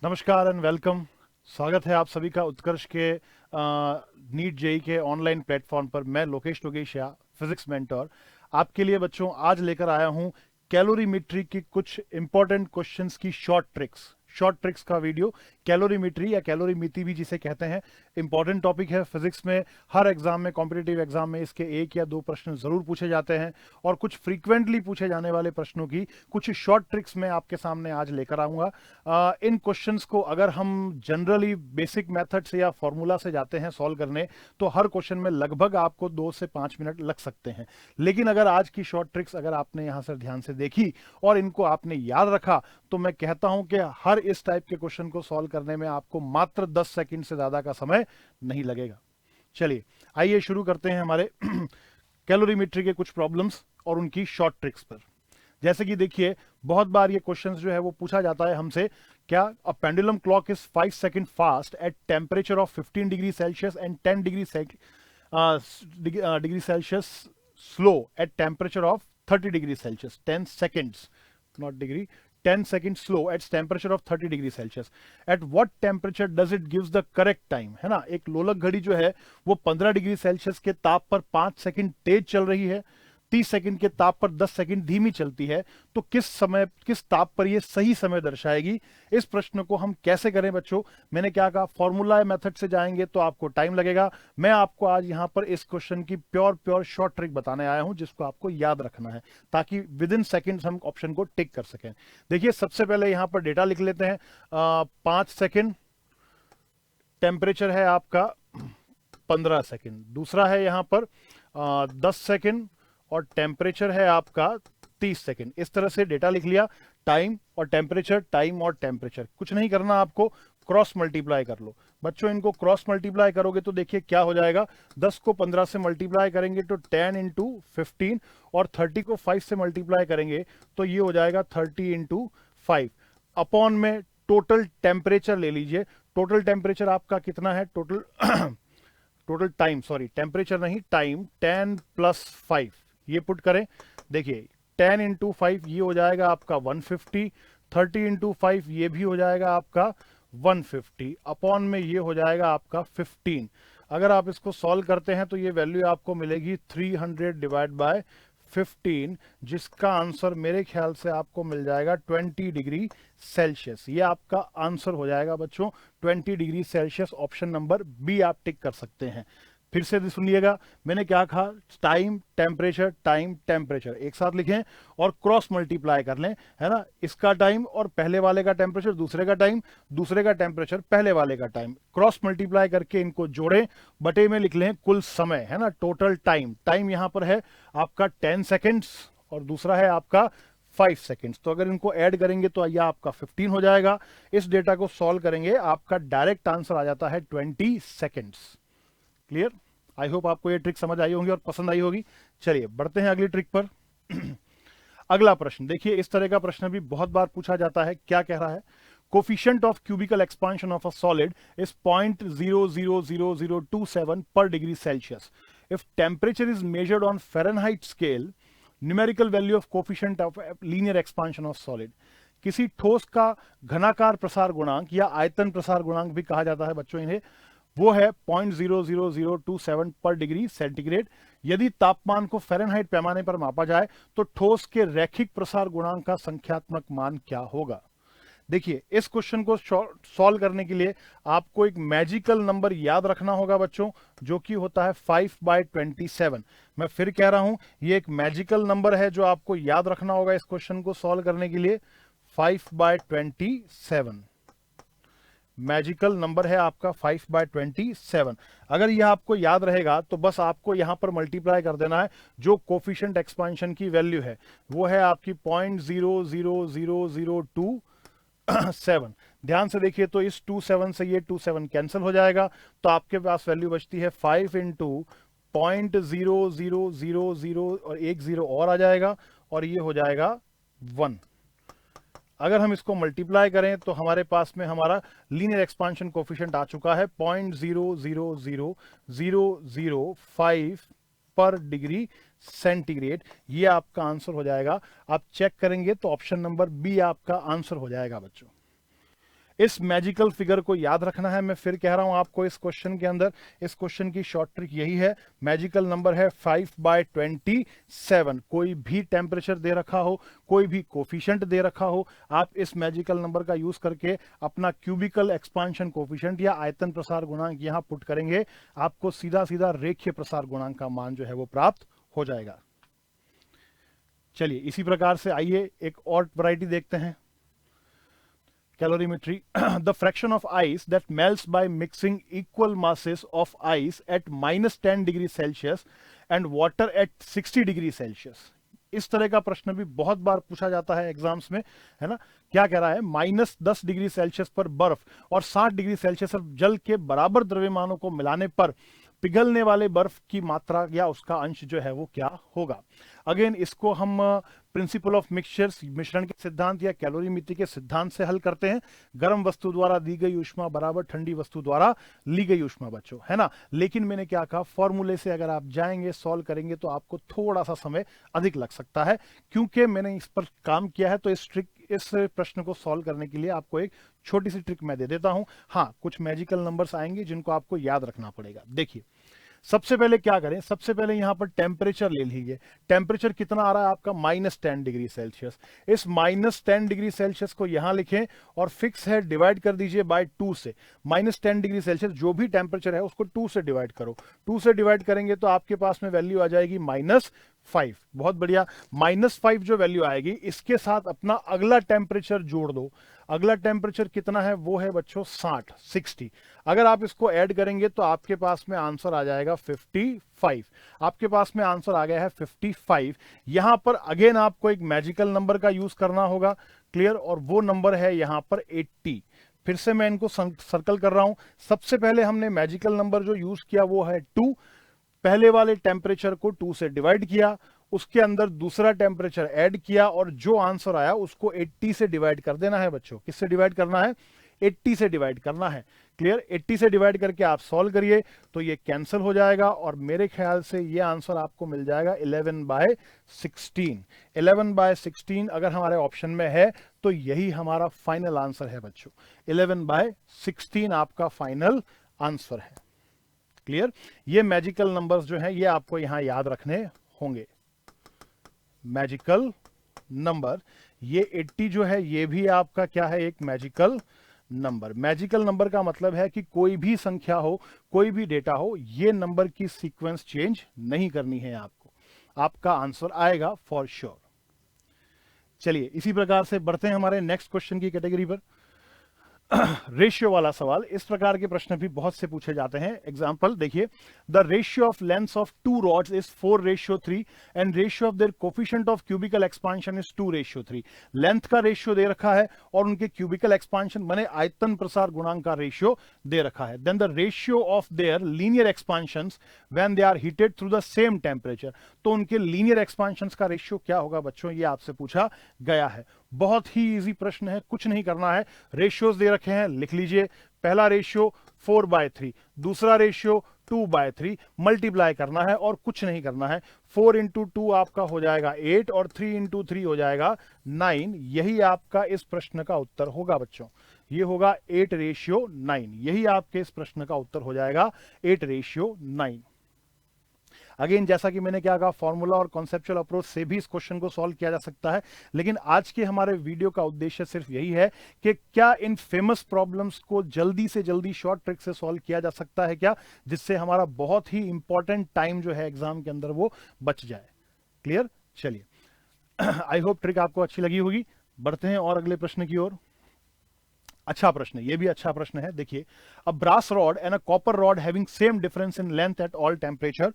नमस्कार and welcome. स्वागत है आप सभी का उत्कर्ष के नीट जेई के ऑनलाइन प्लेटफॉर्म पर। मैं लोकेश टोगेशिया, फिजिक्स मेंटर, आपके लिए बच्चों आज लेकर आया हूं कैलोरीमेट्री की कुछ इंपॉर्टेंट क्वेश्चंस की शॉर्ट ट्रिक्स का वीडियो। कैलोरीमेट्री या कैलोरीमिति भी जिसे कहते हैं, इंपॉर्टेंट टॉपिक है फिजिक्स में। हर एग्जाम में, कॉम्पिटिटिव एग्जाम में इसके एक या दो प्रश्न जरूर पूछे जाते हैं और कुछ फ्रीक्वेंटली पूछे जाने वाले प्रश्नों की कुछ शॉर्ट ट्रिक्स मैं आपके सामने आज लेकर आऊंगा। इन क्वेश्चंस को अगर हम जनरली बेसिक मेथड से या फॉर्मूला से जाते हैं सॉल्व करने, तो हर क्वेश्चन में लगभग आपको 2 से 5 मिनट लग सकते हैं। लेकिन अगर आज की शॉर्ट ट्रिक्स अगर आपने यहां से ध्यान से देखी और इनको आपने याद रखा, तो मैं कहता हूं कि हर इस टाइप के क्वेश्चन को सॉल्व करने में आपको मात्र 10 सेकंड से ज्यादा का समय नहीं लगेगा। चलिए आइए शुरू करते हैं हमारे कैलोरीमेट्री के कुछ प्रॉब्लम्स और उनकी शॉर्ट ट्रिक्स पर। जैसे कि देखिए, बहुत बार ये क्वेश्चंस जो है वो पूछा जाता है हमसे, क्या a pendulum clock is 5 second fast at temperature of 15 degree Celsius and 10 degree Celsius slow at temperature of 30 degree Celsius. 10 seconds, not degree, 10 second slow at temperature of 30 degree Celsius. At what temperature does it gives the correct time, है ना। एक लोलक घड़ी जो है वो 15 degree Celsius के ताप पर 5 सेकंड तेज चल रही है, 30 सेकंड के ताप पर 10 सेकंड धीमी चलती है, तो किस ताप पर यह सही समय दर्शाएगी। इस प्रश्न को हम कैसे करें बच्चों? मैंने क्या कहा, फॉर्मूला मेथड से जाएंगे तो आपको टाइम लगेगा। मैं आपको आज यहां पर इस क्वेश्चन की प्योर शॉर्ट ट्रिक बताने आया हूं, जिसको आपको याद रखना है ताकि विद इन सेकेंड हम ऑप्शन को टिक कर सकें। देखिए, सबसे पहले यहां पर डेटा लिख लेते हैं। 5 सेकंड टेम्परेचर है आपका, 15 सेकंड दूसरा है यहां पर, 10 सेकंड और टेम्परेचर है आपका 30 सेकंड। इस तरह से डेटा लिख लिया। टाइम और टेम्परेचर, टाइम और टेम्परेचर, कुछ नहीं करना आपको, क्रॉस मल्टीप्लाई कर लो बच्चों। इनको क्रॉस मल्टीप्लाई करोगे तो देखिए क्या हो जाएगा। 10 को 15 से मल्टीप्लाई करेंगे तो 10 इंटू 15, और 30 को 5 से मल्टीप्लाई करेंगे तो ये हो जाएगा 30 इंटू 5। अपॉन में टोटल टेम्परेचर ले लीजिए। टोटल टेम्परेचर आपका कितना है, टोटल टाइम, सॉरी टेम्परेचर नहीं, टाइम, 10 प्लस 5 ये पुट करें। देखिए 10 इंटू 5 ये हो जाएगा आपका 150, 30 इंटू 5 ये भी हो जाएगा आपका 150, अपॉन में ये हो जाएगा आपका 15। अगर आप इसको सॉल्व करते हैं तो ये वैल्यू आपको मिलेगी 300 डिवाइड बाय 15, जिसका आंसर मेरे ख्याल से आपको मिल जाएगा 20 डिग्री सेल्सियस। ये आपका आंसर हो जाएगा बच्चों 20 degree Celsius. Option number B आप टिक कर सकते हैं। फिर से सुनिएगा, मैंने क्या कहा, टाइम टेम्परेचर एक साथ लिखें और क्रॉस मल्टीप्लाई कर लें, है ना। इसका टाइम और पहले वाले का टेम्परेचर, दूसरे का टाइम, दूसरे का टेम्परेचर, पहले वाले का टाइम, क्रॉस मल्टीप्लाई करके इनको जोड़ें, बटे में लिख लें कुल समय, है ना, टोटल टाइम। टाइम यहां पर है आपका 10 सेकेंड्स और दूसरा है आपका 5 सेकेंड्स। तो अगर इनको ऐड करेंगे तो यह आपका 15 हो जाएगा। इस डेटा को सॉल्व करेंगे, आपका डायरेक्ट आंसर आ जाता है 20 सेकेंड्स। क्लियर? आई होप आपको ये ट्रिक समझ आई होगी और पसंद आई होगी। चलिए बढ़ते हैं अगली ट्रिक पर। अगला प्रश्न देखिए, इस तरह का प्रश्न भी बहुत बार पूछा जाता है। क्या कह रहा है, coefficient of cubicle expansion of a solid is 0.00027 पर degree Celsius. If temperature is measured on Fahrenheit scale, numerical value of coefficient of linear expansion of solid. किसी ठोस का घनाकार प्रसार गुणांक या आयतन प्रसार गुणांक भी कहा जाता है बच्चों इन्हें, वो है 0.00027 पर डिग्री सेंटीग्रेड। यदि तापमान को फ़ारेनहाइट पैमाने पर मापा जाए तो ठोस के रैखिक प्रसार गुणांक का संख्यात्मक मान क्या होगा। देखिए, इस क्वेश्चन को सॉल्व करने के लिए आपको एक मैजिकल नंबर याद रखना होगा बच्चों, जो कि होता है 5/27। मैं फिर कह रहा हूं, ये एक मैजिकल नंबर है जो आपको याद रखना होगा इस क्वेश्चन को सॉल्व करने के लिए। 5/27 मैजिकल नंबर है आपका, 5/27। अगर यह आपको याद रहेगा तो बस आपको यहां पर मल्टीप्लाई कर देना है। जो कोफिशिएंट एक्सपांशन की वैल्यू है वो है आपकी 0.00027। ध्यान से देखिए तो इस 27 से ये 27 कैंसिल हो जाएगा, तो आपके पास वैल्यू बचती है 5 इंटू 0.0000 और एक जीरो और आ जाएगा, और ये हो जाएगा 1। अगर हम इसको मल्टीप्लाई करें तो हमारे पास में हमारा लीनियर एक्सपांशन कोफिशिएंट आ चुका है 0.0000005 पर डिग्री सेंटीग्रेड। ये आपका आंसर हो जाएगा। आप चेक करेंगे तो ऑप्शन नंबर बी आपका आंसर हो जाएगा बच्चों। इस मैजिकल फिगर को याद रखना है। मैं फिर कह रहा हूं आपको, इस क्वेश्चन के अंदर इस क्वेश्चन की शॉर्ट ट्रिक यही है। मैजिकल नंबर है 5/27। कोई भी टेम्परेचर दे रखा हो, कोई भी कोफिशिएंट दे रखा हो, आप इस मैजिकल नंबर का यूज करके अपना क्यूबिकल एक्सपांशन कोफिशिएंट या आयतन प्रसार गुणांक यहां पुट करेंगे, आपको सीधा सीधा रेखीय प्रसार गुणांक का मान जो है वो प्राप्त हो जाएगा। चलिए इसी प्रकार से आइए एक और वैरायटी देखते हैं, calorimetry. The fraction of ice that melts by mixing equal masses of ice at -10 degree Celsius and water at 60 degree Celsius. इस तरह का प्रश्न भी बहुत बार पूछा जाता है एग्जाम्स में, है ना। क्या कह रहा है, -10 डिग्री सेल्सियस पर बर्फ और 60 डिग्री सेल्सियस पर जल के बराबर द्रव्यमानों को मिलाने पर पिघलने वाले बर्फ की मात्रा या उसका अंश जो है वो क्या होगा। अगेन इसको हम प्रिंसिपल ऑफ मिक्सचर्स, मिश्रण के सिद्धांत या कैलोरीमिति के सिद्धांत से हल करते हैं। गर्म वस्तु द्वारा दी गई ऊष्मा बराबर ठंडी वस्तु द्वारा ली गई ऊष्मा बच्चों, है ना। लेकिन मैंने क्या कहा, फॉर्मूले से अगर आप जाएंगे सॉल्व करेंगे तो आपको थोड़ा सा समय अधिक लग सकता है। क्योंकि मैंने इस पर काम किया है तो इस प्रश्न को सॉल्व करने के लिए आपको एक छोटी सी ट्रिक मैं दे देता हूं। हाँ, कुछ मैजिकल नंबर्स आएंगे जिनको आपको याद रखना पड़ेगा। देखिए सबसे पहले क्या करें, सबसे पहले यहां पर टेम्परेचर ले लीजिए। टेम्परेचर कितना आ रहा है आपका, -10 डिग्री सेल्सियस। इस -10 डिग्री सेल्सियस को यहां लिखें और फिक्स है, डिवाइड कर दीजिए बाय 2 से। -10 डिग्री सेल्सियस जो भी टेम्परेचर है उसको 2 से डिवाइड करो। 2 से डिवाइड करेंगे तो आपके पास में वैल्यू आ जाएगी -5। बहुत बढ़िया। -5 जो वैल्यू आएगी इसके साथ अपना अगला टेम्परेचर जोड़ दो। अगला टेम्परेचर कितना है, वो है बच्चों 60। अगर आप इसको ऐड करेंगे तो आपके पास में आंसर आ जाएगा 55। आपके पास में आंसर आ गया है 55। यहां पर अगेन आपको एक मैजिकल नंबर का यूज करना होगा, क्लियर। और वो नंबर है यहां पर 80। फिर से मैं इनको सर्कल कर रहा हूं। सबसे पहले हमने मैजिकल नंबर जो यूज किया वो है 2। पहले वाले टेम्परेचर को 2 से डिवाइड किया, उसके अंदर दूसरा टेम्परेचर ऐड किया और जो आंसर आया उसको 80 से डिवाइड कर देना है बच्चों। किससे डिवाइड करना है, 80 से डिवाइड करना है, क्लियर। 80 से डिवाइड करके आप सॉल्व करिए तो ये कैंसिल हो जाएगा और मेरे ख्याल से ये आंसर आपको मिल जाएगा 11/16। 11/16 अगर हमारे ऑप्शन में है तो यही हमारा फाइनल आंसर है बच्चों। 11/16 आपका फाइनल आंसर है, क्लियर। ये मैजिकल नंबर्स जो हैं ये आपको यहां याद रखने होंगे। मैजिकल नंबर, ये 80 जो है ये भी आपका क्या है, एक मैजिकल नंबर। मैजिकल नंबर का मतलब है कि कोई भी संख्या हो, कोई भी डेटा हो, ये नंबर की सीक्वेंस चेंज नहीं करनी है आपको, आपका आंसर आएगा फॉर श्योर। चलिए इसी प्रकार से बढ़ते हैं हमारे नेक्स्ट क्वेश्चन की कैटेगरी पर। रेशियो वाला सवाल, इस प्रकार के प्रश्न भी बहुत से पूछे जाते हैं। एग्जांपल देखिए, the ratio of length of 2 rods is 4:3 and ratio of there coefficient of cubicle expansion is 2:3। Length का रेशियो दे रखा है और उनके क्यूबिकल एक्सपांशन माने आयतन प्रसार गुणांक का रेशियो दे रखा है। Then the ratio of their linear expansions when they are heated through the same temperature. तो उनके लीनियर एक्सपांशंस का रेशियो क्या होगा बच्चों, ये आपसे पूछा गया है। बहुत ही इजी प्रश्न है, कुछ नहीं करना है, रेशियोज दे रखे हैं, लिख लीजिए। पहला रेशियो 4/3, दूसरा रेशियो 2/3, मल्टीप्लाई करना है और कुछ नहीं करना है। 4 × 2 आपका हो जाएगा 8 और 3 × 3 हो जाएगा 9। यही आपका इस प्रश्न का उत्तर होगा बच्चों, ये होगा 8:9। यही आपके इस प्रश्न का उत्तर हो जाएगा 8:9। अगेन जैसा कि मैंने क्या कहा, फॉर्मूला और कॉन्सेप्चुअल अप्रोच से भी इस क्वेश्चन को सॉल्व किया जा सकता है। लेकिन आज के हमारे वीडियो का उद्देश्य सिर्फ यही है कि क्या इन फेमस प्रॉब्लम्स को जल्दी से जल्दी शॉर्ट ट्रिक से सॉल्व किया जा सकता है क्या, जिससे हमारा बहुत ही इंपॉर्टेंट टाइम जो है एग्जाम के अंदर वो बच जाए। क्लियर। चलिए आई होप ट्रिक आपको अच्छी लगी होगी। बढ़ते हैं और अगले प्रश्न की ओर। अच्छा प्रश्न, ये भी अच्छा प्रश्न है। देखिए, a brass rod and a copper rod having same difference in length at all temperature,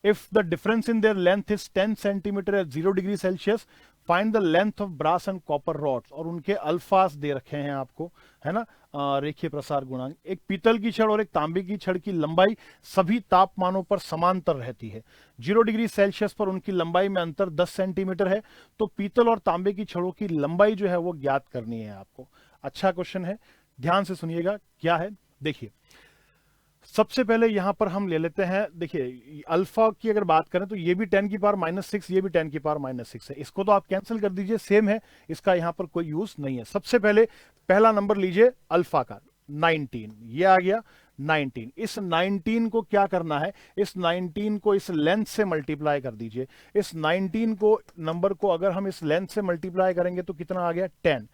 if the difference in their length is 10 centimeter at 0 degree Celsius, find the length of brass and copper rods। और उनके अल्फाज दे रखे हैं आपको, है ना, रेखीय प्रसार गुणांक। एक पीतल की छड़ और एक तांबे की छड़ की लंबाई सभी तापमानों पर समांतर रहती है। 0 डिग्री सेल्सियस पर उनकी लंबाई में अंतर 10 सेंटीमीटर है। तो पीतल और तांबे की छड़ों की लंबाई जो है वो ज्ञात करनी है आपको। अच्छा क्वेश्चन है, ध्यान से सुनिएगा क्या है। देखिए, सबसे पहले यहां पर हम ले लेते हैं, देखिए अल्फा की अगर बात करें तो ये भी 10 की पावर -6, ये भी 10 की पावर -6 है, इसको तो आप कैंसिल कर दीजिए, सेम है, इसका यहां पर कोई यूज नहीं है। सबसे पहले पहला नंबर लीजिए अल्फा का 19, ये आ गया 19। इस 19 को क्या करना है, इस 19 को इस लेंथ से मल्टीप्लाई कर दीजिए। इस 19 को नंबर को अगर हम इस लेंथ से मल्टीप्लाई करेंगे तो कितना आ गया 10।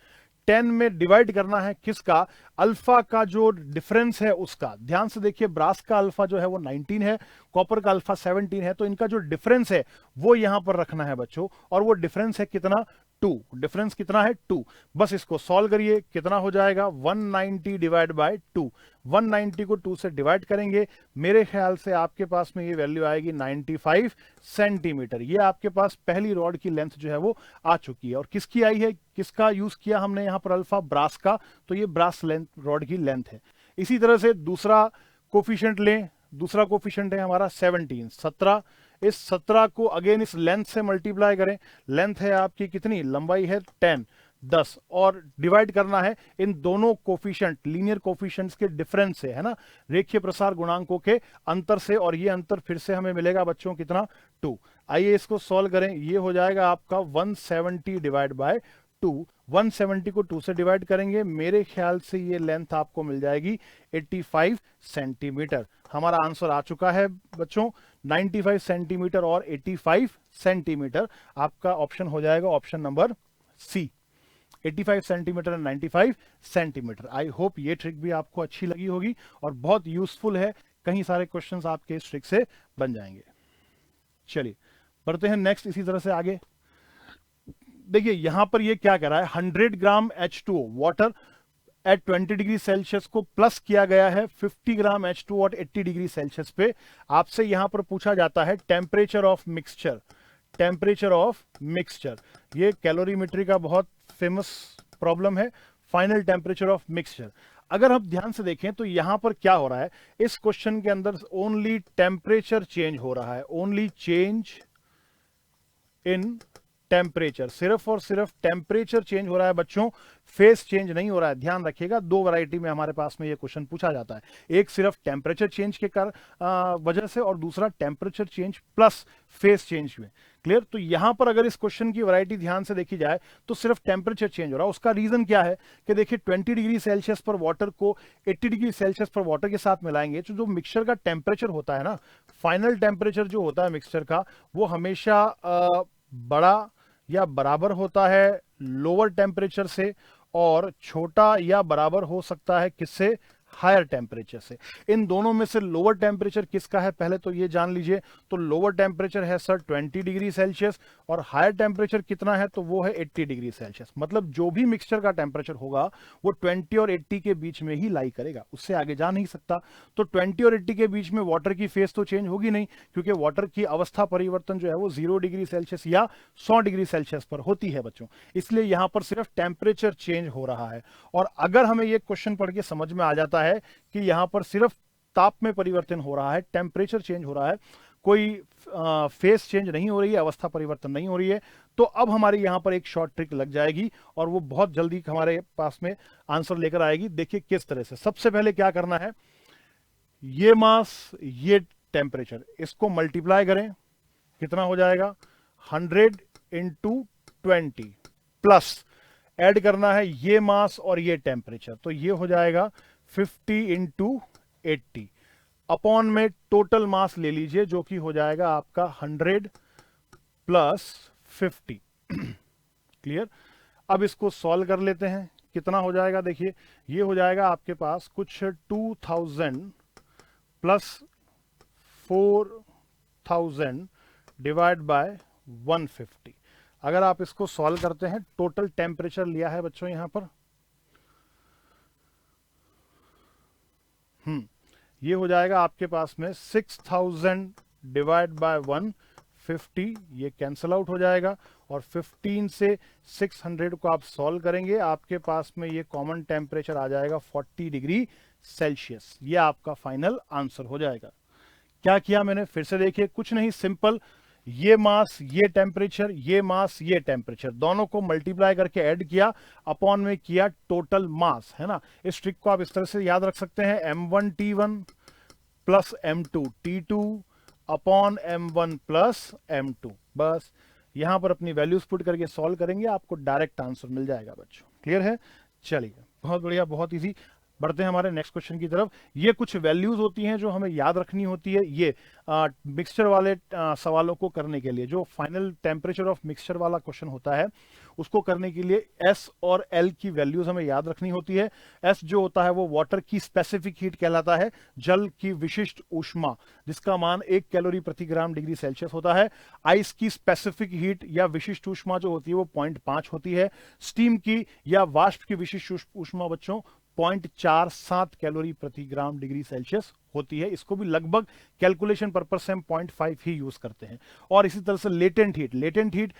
10 में डिवाइड करना है किसका, अल्फा का जो डिफरेंस है उसका। ध्यान से देखिए, ब्रास का अल्फा जो है वो 19 है, कॉपर का अल्फा 17 है, तो इनका जो डिफरेंस है वो यहां पर रखना है बच्चों, और वो डिफरेंस है कितना 2। डिफरेंस कितना है 2। बस इसको सॉल्व करिए, कितना हो जाएगा 190 डिवाइड बाय 2। 190 को 2 से डिवाइड करेंगे, मेरे ख्याल से आपके पास में ये वैल्यू आएगी 95 सेंटीमीटर। ये आपके पास पहली रॉड की लेंथ जो है वो आ चुकी है। और किसकी आई है, किसका यूज किया हमने यहां पर अल्फा, ब्रास का, तो ये ब्रास लेंथ रॉड की लेंथ है। इसी तरह से दूसरा कोफिशिएंट लें, दूसरा कोफिशिएंट है हमारा 17। इस 17 को अगेन इस लेंथ से मल्टीप्लाई करें, लेंथ है आपकी कितनी, लंबाई है 10, और डिवाइड करना है इन दोनों कोफिशिएंट, लीनियर कोफिशिएंट्स के डिफरेंस से, है ना, रेखीय प्रसार गुणांकों के अंतर से, और ये अंतर फिर से हमें मिलेगा बच्चों कितना 2। आइए इसको सॉल्व करें, ये हो जाएगा आपका 170 डिवाइड बाय 2। 170 को 2 से डिवाइड करेंगे, मेरे ख्याल से ये लेंथ आपको मिल जाएगी 85 सेंटीमीटर। हमारा आंसर आ चुका है बच्चों 95 सेंटीमीटर और 85 सेंटीमीटर। आपका ऑप्शन हो जाएगा option number C, 85 centimetre and 95 centimetre. I hope ये ट्रिक भी आपको अच्छी लगी होगी और बहुत यूजफुल है, कई सारे क्वेश्चंस आपके इस ट्रिक से बन जाएंगे। चलिए बढ़ते हैं नेक्स्ट, इसी तरह से आगे। देखिए यहां पर ये क्या कह रहा है, 100 ग्राम H2O water at 20 degree Celsius को प्लस किया गया है 50 ग्राम H2O एट 80 डिग्री सेल्सियस पे। आपसे यहां पर पूछा जाता है temperature of mixture, temperature of mixture. ये कैलोरीमेट्री का बहुत फेमस प्रॉब्लम है, फाइनल टेम्परेचर ऑफ मिक्सचर। अगर हम ध्यान से देखें तो यहां पर क्या हो रहा है, इस क्वेश्चन के अंदर ओनली टेम्परेचर चेंज हो रहा है, ओनली चेंज इन टेम्परेचर, सिर्फ और सिर्फ टेम्परेचर चेंज हो रहा है बच्चों, फेस चेंज नहीं हो रहा है। ध्यान रखिएगा, दो वैरायटी में हमारे पास में ये क्वेश्चन पूछा जाता है, एक सिर्फ टेम्परेचर चेंज के वजह से, और दूसरा temperature change plus face change में। क्लियर? तो यहां पर अगर इस क्वेश्चन की वैरायटी ध्यान से देखी जाए तो सिर्फ टेम्परेचर चेंज हो रहा है। उसका रीजन क्या है कि देखिए 20 डिग्री सेल्सियस पर वाटर को 80 डिग्री सेल्सियस पर वाटर के साथ मिलाएंगे तो जो मिक्सचर का टेम्परेचर होता है ना, फाइनल टेम्परेचर जो होता है मिक्सचर का, वो हमेशा बड़ा या बराबर होता है लोअर टेम्परेचर से, और छोटा या बराबर हो सकता है किससे, हायर टेम्परेचर से। इन दोनों में से लोअर टेम्परेचर किसका है पहले तो ये जान लीजिए। तो लोअर टेम्परेचर है सर 20 डिग्री सेल्सियस, और हायर टेम्परेचर कितना है, तो वो है 80 डिग्री सेल्सियस। मतलब जो भी मिक्सचर का टेम्परेचर होगा वो 20 और 80 के बीच में ही लाई करेगा, उससे आगे जा नहीं सकता। तो 20 और 80 के बीच में वाटर की फेस तो चेंज होगी नहीं, क्योंकि वाटर की अवस्था परिवर्तन जो है वो 0 डिग्री सेल्सियस या 100 डिग्री सेल्सियस पर होती है बच्चों। इसलिए यहां पर सिर्फ टेम्परेचर चेंज हो रहा है। और अगर हमें ये क्वेश्चन पढ़ के समझ में आ जाता है कि यहां पर सिर्फ ताप में परिवर्तन हो रहा है, टेम्परेचर चेंज हो रहा है, कोई फेस चेंज नहीं हो रही है, अवस्था परिवर्तन नहीं हो रही है, तो अब हमारे यहां पर एक शॉर्ट ट्रिक लग जाएगी और वो बहुत जल्दी हमारे पास में आंसर लेकर आएगी। देखिए किस तरह से। सबसे पहले क्या करना है, ये मास ये टेम्परेचर, इसको मल्टीप्लाई करें, कितना हो जाएगा 100 इंटू 20, प्लस ऐड करना है ये मास और ये टेम्परेचर, तो ये हो जाएगा 50 इंटू 80, अपॉन में टोटल मास ले लीजिए जो कि हो जाएगा आपका 100 प्लस 50। क्लियर? अब इसको सॉल्व कर लेते हैं, कितना हो जाएगा, देखिए ये हो जाएगा आपके पास कुछ 2000 प्लस 4000 डिवाइड बाय 150। अगर आप इसको सॉल्व करते हैं, टोटल टेम्परेचर लिया है बच्चों यहां पर, ये हो जाएगा आपके पास में 6000 डिवाइड बाय 150, ये कैंसल आउट हो जाएगा, और 15 से 600 को आप सॉल्व करेंगे, आपके पास में ये कॉमन टेम्परेचर आ जाएगा 40 डिग्री सेल्सियस। ये आपका फाइनल आंसर हो जाएगा। क्या किया मैंने, फिर से देखिए, कुछ नहीं, सिंपल, ये मास ये टेम्परेचर, ये मास ये टेम्परेचर, दोनों को मल्टीप्लाई करके ऐड किया, अपॉन में किया टोटल मास, है ना। इस ट्रिक को आप इस तरह से याद रख सकते हैं, m1t1 plus m2, T2 upon m1 plus m2। बस यहां पर अपनी वैल्यूज पुट करके सॉल्व करेंगे, आपको डायरेक्ट आंसर मिल जाएगा बच्चों। क्लियर है? चलिए, बहुत बढ़िया, बहुत इजी। बढ़ते हैं हमारे नेक्स्ट क्वेश्चन की तरफ। ये कुछ वैल्यूज होती हैं जो हमें याद रखनी होती है, ये मिक्सचर वाले सवालों को करने के लिए। जो फाइनल टेम्परेचर ऑफ मिक्सचर वाला क्वेश्चन होता है उसको करने के लिए एस और एल की वैल्यूज हमें याद रखनी होती है। एस जो होता है वो वाटर की स्पेसिफिक हीट कहलाता है, जल की विशिष्ट ऊष्मा जिसका मान 1 कैलोरी प्रति ग्राम डिग्री सेल्सियस होता है। आइस की स्पेसिफिक हीट या विशिष्ट ऊष्मा जो होती है वो 0.5 होती है। स्टीम की या वाष्प की विशिष्ट ऊष्मा बच्चों 0.47 कैलोरी प्रति ग्राम डिग्री सेल्सियस होती है। इसको भी लगभग कैलकुलेशन पर्पस से हम 0.5 ही यूज करते हैं। और इसी तरह से latent heat, latent heat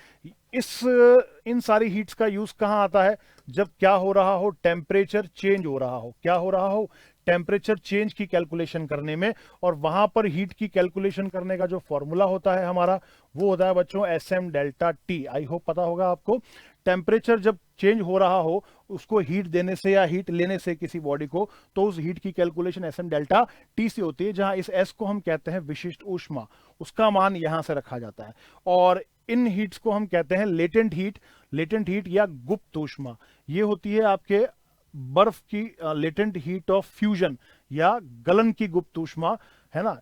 in सारी हीट्स का यूज कहां आता है? जब क्या हो रहा हो, टेम्परेचर चेंज हो रहा हो। क्या हो रहा हो? टेम्परेचर चेंज की कैलकुलेशन करने में। और वहां पर हीट की कैलकुलेशन करने का जो फॉर्मूला होता है हमारा, वो होता है बच्चों SM delta T। I hope पता होगा आपको। टेम्परेचर जब चेंज हो रहा हो उसको हीट देने से या हीट लेने से किसी बॉडी को, तो उस हीट की कैलकुलेशन SM डेल्टा T से होती है, जहां इस S को हम कहते हैं विशिष्ट ऊष्मा। उसका मान यहां से रखा जाता है। और इन हीट्स को हम कहते हैं लेटेंट हीट, लेटेंट हीट या गुप्त ऊष्मा। ये होती है आपके बर्फ की लेटेंट हीट ऑफ फ्यूजन या गलन की गुप्त ऊष्मा, है ना।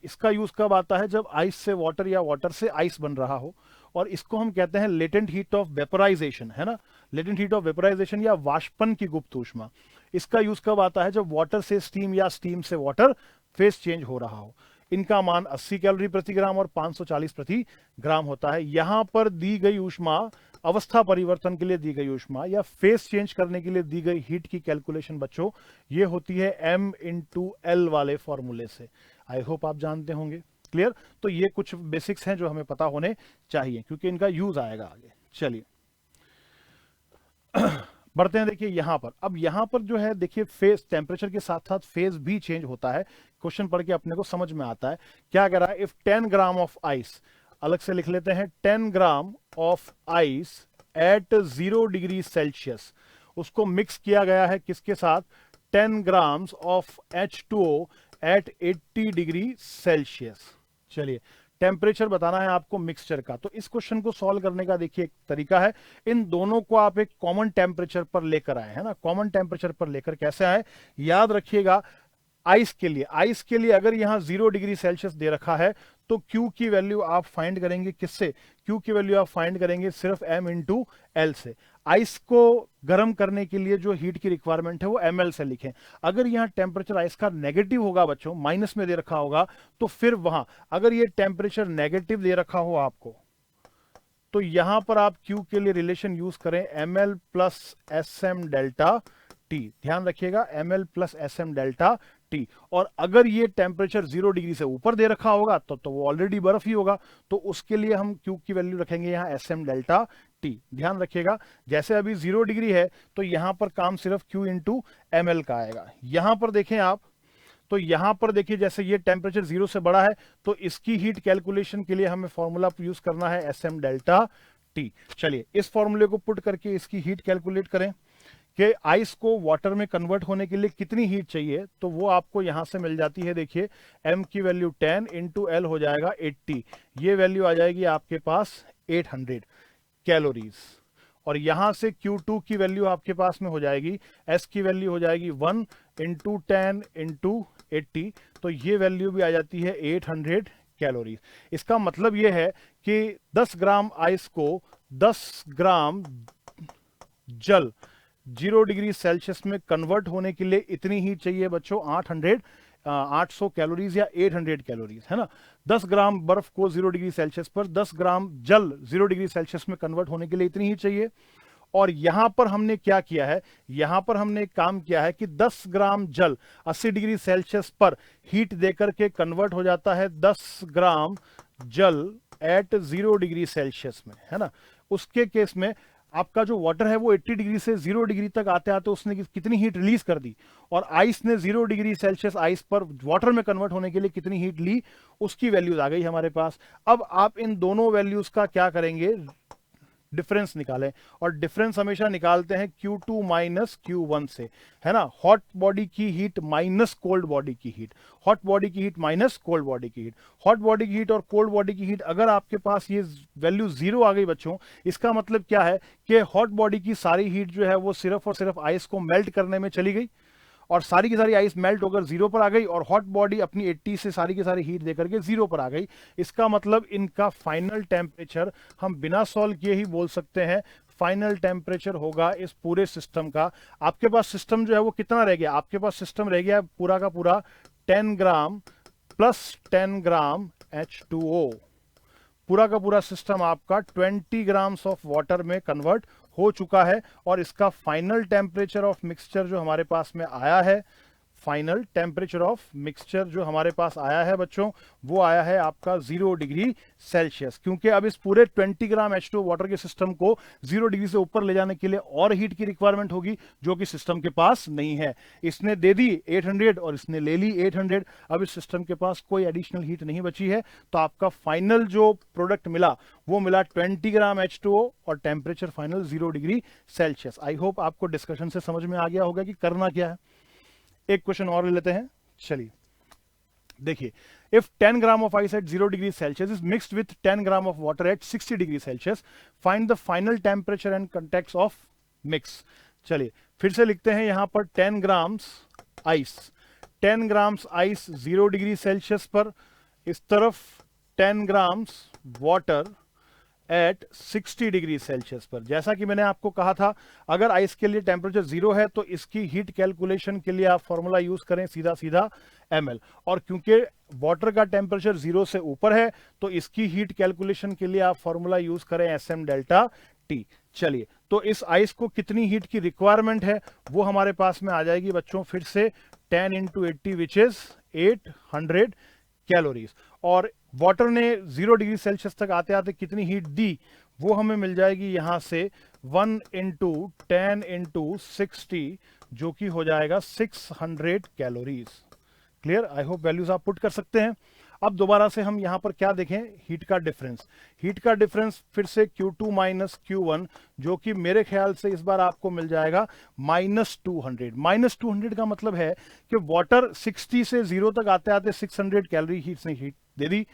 इसका यूज कब आता है? जब आइस से वाटर या वाटर से आइस बन रहा हो। और इसको हम कहते हैं लेटेंट हीट ऑफ वेपराइजेशन, है ना। लेटेंट हीट ऑफ वेपराइजेशन या वाष्पन की गुप्त ऊष्मा। इसका यूज कब आता है? जब वाटर से स्टीम या स्टीम से वाटर फेस चेंज हो रहा हो। इनका मान 80 कैलोरी प्रति ग्राम और 540 प्रति ग्राम होता है। यहां पर दी गई ऊष्मा, अवस्था परिवर्तन के लिए दी गई ऊष्मा या फेस चेंज करने के लिए दी गई हीट की कैलकुलेशन बच्चों ये होती है M × L वाले फॉर्मूले से। आई होप आप जानते होंगे। क्लियर? तो ये कुछ बेसिक्स हैं जो हमें पता होने चाहिए क्योंकि इनका यूज आएगा आगे। चलिए बढ़ते हैं। देखिए यहां पर, अब यहां पर जो है देखिए फेज, टेम्परेचर के साथ साथ फेज भी चेंज होता है। क्वेश्चन पढ़ के अपने को समझ में आता है क्या कह रहा है। इफ 10 ग्राम ऑफ आइस, अलग से लिख लेते हैं, 10 gram of ice at 0 degree Celsius, उसको मिक्स किया गया है किसके साथ? 10 grams of H2O at 80 degree Celsius. चलिए, टेम्परेचर बताना है आपको मिक्सचर का। तो इस क्वेश्चन को सॉल्व करने का देखिए एक तरीका है, इन दोनों को आप एक कॉमन टेम्परेचर पर लेकर आए, है ना। कॉमन टेम्परेचर पर लेकर कैसे आए? याद रखिएगा, आइस के लिए अगर यहां 0 डिग्री सेल्सियस दे रखा है तो Q की वैल्यू आप फाइंड करेंगे किससे? Q की वैल्यू आप फाइंड करेंगे सिर्फ M × L से। आइस को गर्म करने के लिए जो हीट की रिक्वायरमेंट है वो ml से लिखें। अगर यहाँ टेम्परेचर आइस का नेगेटिव होगा बच्चों, माइनस में दे रखा होगा, तो फिर वहां अगर ये टेम्परेचर नेगेटिव दे रखा हो आपको, तो यहां पर आप Q के लिए रिलेशन यूज करें ml + SM डेल्टा T। ध्यान रखिएगा, ml + SM डेल्टा T। और अगर ये टेम्परेचर 0 डिग्री से ऊपर दे रखा होगा तो वो ऑलरेडी बर्फ ही होगा, तो उसके लिए हम Q की वैल्यू रखेंगे यहाँ SM डेल्टा T। ध्यान रखिएगा, जैसे अभी 0 डिग्री है तो यहां पर काम सिर्फ Q × ml का आएगा। यहां पर देखें आप, तो यहां पर देखिए जैसे ये टेम्परेचर 0 से बड़ा है तो इसकी हीट कैलकुलेशन के लिए हमें फॉर्मूला यूज करना है SM डेल्टा T। चलिए इस फॉर्मूले को पुट करके इसकी हीट कैलकुलेट करें कि आइस को वाटर में कन्वर्ट होने के लिए कितनी हीट चाहिए, तो वो आपको यहां से मिल जाती है। देखिए M की वैल्यू 10 × L हो जाएगा 80, ये वैल्यू आ जाएगी आपके पास 800 कैलोरीज। और यहां से Q2 की वैल्यू आपके पास में हो जाएगी, S की वैल्यू हो जाएगी 1 × 10 × 80, तो ये वैल्यू भी आ जाती है 800 कैलोरीज। इसका मतलब ये है कि 10 ग्राम आइस को 10 ग्राम जल 0 डिग्री सेल्सियस में कन्वर्ट होने के लिए इतनी हीट चाहिए बच्चों, 800 कैलोरीज या 800 कैलोरीज, है ना। 10 ग्राम बर्फ को 0 डिग्री सेल्सियस पर 10 ग्राम जल 0 डिग्री सेल्सियस में कन्वर्ट होने के लिए इतनी हीट चाहिए। और यहां पर हमने क्या किया है? यहां पर हमने एक काम किया है कि 10 ग्राम जल 80 डिग्री सेल्सियस पर हीट देकर के कन्वर्ट हो जाता है 10 ग्राम जल एट 0 डिग्री सेल्सियस में, है ना। उसके केस में आपका जो वाटर है वो 80 डिग्री से 0 डिग्री तक आते आते उसने कितनी हीट रिलीज कर दी, और आइस ने 0 डिग्री सेल्सियस आइस पर वाटर में कन्वर्ट होने के लिए कितनी हीट ली, उसकी वैल्यूज आ गई हमारे पास। अब आप इन दोनों वैल्यूज का क्या करेंगे? डिफरेंस निकालें, और डिफरेंस हमेशा निकालते हैं Q2 माइनस Q1 से, है ना। हॉट बॉडी की हीट माइनस कोल्ड बॉडी की हीट, हॉट बॉडी की हीट माइनस कोल्ड बॉडी की हीट, हॉट बॉडी की हीट और कोल्ड बॉडी की हीट, अगर आपके पास ये वैल्यू जीरो आ गई बच्चों, इसका मतलब क्या है कि हॉट बॉडी की सारी हीट जो है वो सिर्फ और सिर्फ आइस को मेल्ट करने में चली गई, और सारी की सारी आइस मेल्ट होकर जीरो पर आ गई, और हॉट बॉडी अपनी 80 से सारी की सारी हीट देकर के जीरो पर आ गई। इसका मतलब इनका फाइनल टेम्परेचर हम बिना सॉल्व किए ही बोल सकते हैं, फाइनल टेम्परेचर होगा इस पूरे सिस्टम का। आपके पास सिस्टम जो है वो कितना रह गया, आपके पास सिस्टम रह गया पूरा का पूरा 10 ग्राम प्लस 10 ग्राम H2O, पूरा का पूरा सिस्टम आपका 20 ग्राम्स ऑफ वाटर में कन्वर्ट हो चुका है। और इसका फाइनल टेम्परेचर ऑफ मिक्सचर जो हमारे पास में आया है, फाइनल टेम्परेचर ऑफ मिक्सचर जो हमारे पास आया है बच्चों, वो आया है आपका 0 डिग्री सेल्सियस। क्योंकि अब इस पूरे 20 ग्राम H2O वाटर के सिस्टम को 0 डिग्री से ऊपर ले जाने के लिए और हीट की रिक्वायरमेंट होगी, जो कि सिस्टम के पास नहीं है। इसने दे दी 800 और इसने ले ली 800, अब इस सिस्टम के पास कोई एडिशनल हीट नहीं बची है, तो आपका फाइनल जो प्रोडक्ट मिला वो मिला 20 ग्राम H2O और temperature final 0 degree Celsius. I hope आपको डिस्कशन से समझ में आ गया होगा कि करना क्या है। एक क्वेश्चन और ले लेते हैं, चलिए देखिए। If 10 gram of ice at 0 degree Celsius is mixed with 10 gram of water at 60 degree Celsius, find the final temperature and context of mix. चलिए फिर से लिखते हैं यहां पर 10 grams ice, 10 grams ice 0 degree Celsius पर, इस तरफ 10 grams water at 60 degree Celsius पर। जैसा कि मैंने आपको कहा था, अगर आइस के लिए टेम्परेचर जीरो है तो इसकी हीट कैलकुलेशन के लिए आप फॉर्मूला यूज करें सीधा सीधा ml, और क्योंकि वाटर का टेम्परेचर जीरो से ऊपर है तो इसकी हीट कैलकुलेशन के लिए आप फॉर्मूला यूज करें SM डेल्टा T। चलिए तो इस आइस को कितनी हीट की रिक्वायरमेंट है वो हमारे पास में आ जाएगी बच्चों, फिर से 10 इंटू 80 विच इज 800 कैलोरीज, और वाटर ने 0 डिग्री सेल्सियस तक आते आते कितनी हीट दी वो हमें मिल जाएगी यहां से 1 इंटू 10 इंटू 60, जो कि हो जाएगा 600 calories. Clear, I hope values आप पुट कर सकते हैं। अब दोबारा से हम यहां पर क्या देखें, हीट का डिफरेंस, हीट का डिफरेंस फिर से Q2 माइनस Q1, जो कि मेरे ख्याल से इस बार आपको मिल जाएगा -200। -200 का मतलब है कि वाटर 60 से 0 तक आते आते 600 कैलोरी हीट ने हीट दे दी।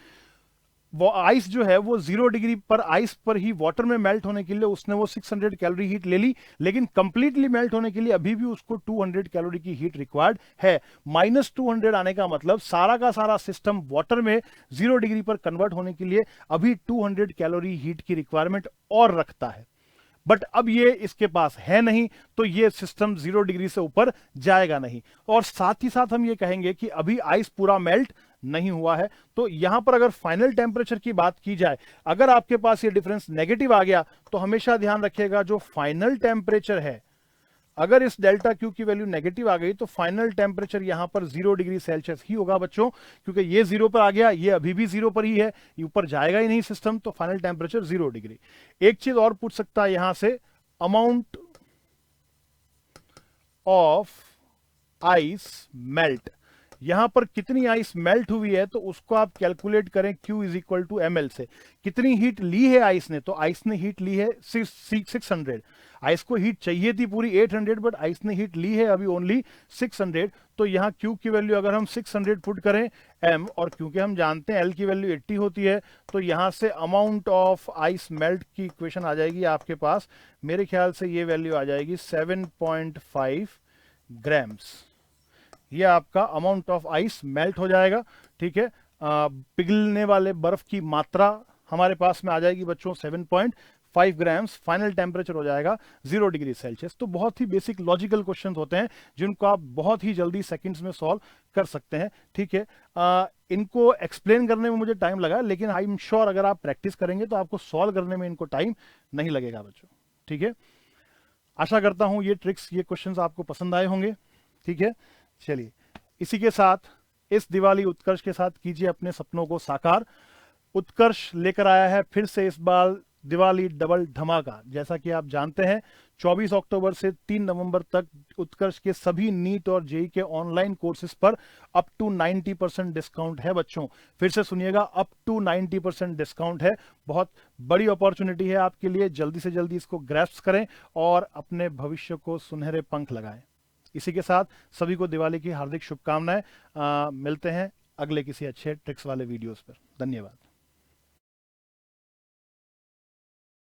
वो आइस जो है वो 0 डिग्री पर आइस पर ही वाटर में मेल्ट होने के लिए उसने वो 600 कैलोरी हीट ले ली, लेकिन कंप्लीटली मेल्ट होने के लिए अभी भी उसको 200 कैलोरी की हीट रिक्वायर्ड है। -200 आने का मतलब सारा का सारा सिस्टम वाटर में 0 डिग्री पर कन्वर्ट होने के लिए अभी 200 कैलोरी हीट की रिक्वायरमेंट और रखता है। बट अब ये इसके पास है नहीं, तो ये सिस्टम 0 डिग्री से ऊपर जाएगा नहीं। और साथ ही साथ हम ये कहेंगे कि अभी आइस पूरा मेल्ट नहीं हुआ है। तो यहां पर अगर फाइनल टेम्परेचर की बात की जाए, अगर आपके पास ये डिफरेंस नेगेटिव आ गया तो हमेशा ध्यान रखिएगा जो फाइनल टेम्परेचर है, अगर इस डेल्टा क्यू की वैल्यू नेगेटिव आ गई तो फाइनल टेम्परेचर यहां पर 0 डिग्री सेल्सियस ही होगा बच्चों, क्योंकि ये 0 पर आ गया, ये अभी भी 0 पर ही है, ये ऊपर जाएगा ही नहीं सिस्टम, तो फाइनल टेम्परेचर 0 डिग्री। एक चीज और पूछ सकता है यहां से, अमाउंट ऑफ आइस मेल्ट, यहां पर कितनी आइस मेल्ट हुई है तो उसको आप कैलकुलेट करें Q is equal to ml से। कितनी हीट ली है आइस ने, तो आइस ने हीट ली है 600। आइस को हीट चाहिए थी पूरी 800, बट आइस ने हीट ली है अभी ओनली 600। तो यहाँ Q की वैल्यू अगर हम 600 पुट करें m, और क्योंकि हम जानते हैं L की वैल्यू 80 होती है, तो यहां से अमाउंट ऑफ आइस मेल्ट की इक्वेशन आ जाएगी आपके पास, मेरे ख्याल से ये वैल्यू आ जाएगी 7.5 ग्राम्स। ये आपका अमाउंट ऑफ आइस मेल्ट हो जाएगा, ठीक है। पिघलने वाले बर्फ की मात्रा हमारे पास में आ जाएगी बच्चों 7.5 ग्राम्स, फाइनल टेम्परेचर हो जाएगा 0 डिग्री सेल्सियस। तो बहुत ही बेसिक लॉजिकल क्वेश्चंस होते हैं जिनको आप बहुत ही जल्दी सेकंड्स में सॉल्व कर सकते हैं, ठीक है। इनको एक्सप्लेन करने में मुझे टाइम लगा, लेकिन आई एम श्योर अगर आप प्रैक्टिस करेंगे तो आपको सॉल्व करने में इनको टाइम नहीं लगेगा बच्चों, ठीक है। आशा करता हूं ये ट्रिक्स, ये क्वेश्चंस आपको पसंद आए होंगे, ठीक है। चलिए इसी के साथ इस दिवाली उत्कर्ष के साथ कीजिए अपने सपनों को साकार। उत्कर्ष लेकर आया है फिर से इस बार दिवाली डबल धमाका। जैसा कि आप जानते हैं 24 अक्टूबर से 3 नवंबर तक उत्कर्ष के सभी नीट और जेई के ऑनलाइन कोर्सेज पर अप टू 90% डिस्काउंट है बच्चों। फिर से सुनिएगा, अप टू 90% डिस्काउंट है। बहुत बड़ी अपॉर्चुनिटी है आपके लिए, जल्दी से जल्दी इसको ग्रैस्प करें और अपने भविष्य को सुनहरे पंख लगाएं। इसी के साथ सभी को दिवाली की हार्दिक शुभकामनाएं। मिलते हैं अगले किसी अच्छे ट्रिक्स वाले वीडियोस पर। धन्यवाद।